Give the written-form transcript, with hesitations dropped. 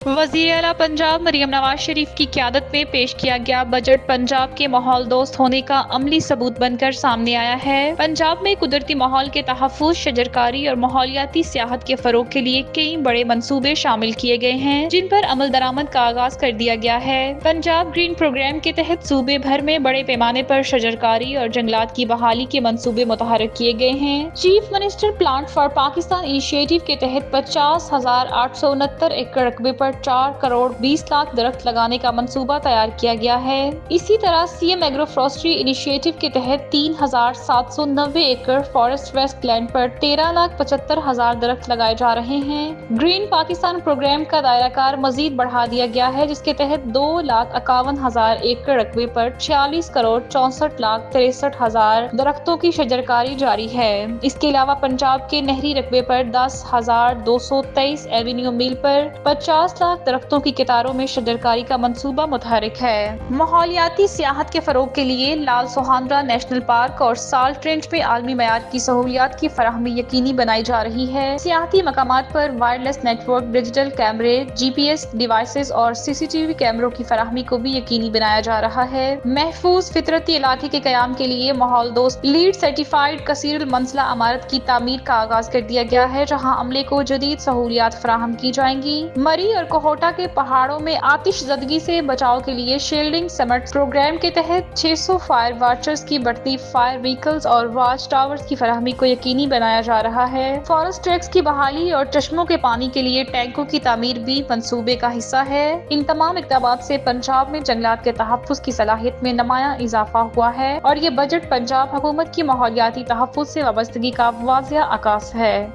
वज़ीर आला पंजाब मरियम नवाज शरीफ की क़यादत में पेश किया गया बजट पंजाब के माहौल दोस्त होने का अमली सबूत बनकर सामने आया है। पंजाब में कुदरती माहौल के तहफ़्फ़ुज़, शजरकारी और माहौलियाती सियाहत के फ़रोग़ के लिए कई बड़े मंसूबे शामिल किए गए हैं, जिन पर अमल दरामद का आगाज़ कर दिया गया है। पंजाब ग्रीन प्रोग्राम के तहत सूबे भर में बड़े पैमाने पर शजरकारी और जंगलात की बहाली के मंसूबे मुतहर्रिक किए गए हैं। Chief minister plant for Pakistan initiative के तहत 50,869 एकड़ रकबे पर 4 करोड़ 20 लाख दरख्त लगाने का मंसूबा तैयार किया गया है। इसी तरह सीएम एग्रो फॉरेस्ट्री इनिशिएटिव के तहत 3,790 एकड़ फॉरेस्ट वेस्ट लैंड पर 13,75,000 दरख्त लगाए जा रहे हैं। ग्रीन पाकिस्तान प्रोग्राम का दायराकार मजीद बढ़ा दिया गया है, जिसके तहत 2,51,000 एकड़ रकबे पर 46 करोड़ 64 लाख 63,000 दरख्तों की शजरकारी जारी है। इसके अलावा पंजाब के नहरी रकबे पर 10,223 एवेन्यू मील पर 50 लाख दरख्तों की कतारों में शजरकारी का मंसूबा मुतहर्रिक है। माहौलियाती सियाहत के फरोग के लिए लाल सोहांद्रा नेशनल पार्क और साल्ट रेंज में आलमी मयार की सहूलियात की फराहमी यकीनी बनाई जा रही है। सियाहती मकामात पर वायरलेस नेटवर्क, डिजिटल कैमरे, GPS डिवाइसेस और CCTV कैमरों की फराहमी को भी यकीनी बनाया जा रहा है। महफूज फितरती इलाके के कयाम के लिए माहौल दोस्त लीड सर्टिफाइड कसीरुल मंजिला इमारत की तामीर का आगाज कर दिया गया है, जहाँ अमले को जदीद सहूलियात फराहम की जाएंगी। मरी और कोहोटा के पहाड़ों में आतिश ज़दगी से बचाव के लिए शील्डिंग समिट प्रोग्राम के तहत 600 फायर वाचर्स की बढ़ती फायर व्हीकल्स और वाच टावर्स की फराहमी को यकीनी बनाया जा रहा है। फॉरेस्ट ट्रैक्स की बहाली और चश्मों के पानी के लिए टैंकों की तामीर भी मंसूबे का हिस्सा है। इन तमाम इक़दामात से पंजाब में जंगलात के तहफ़्फ़ुज़ की सलाहियत में नमाया इजाफा हुआ है और ये बजट पंजाब हुकूमत की माहौलियाती तहफ़्फ़ुज़ से वाबस्तगी का वाज़िह अक्स है।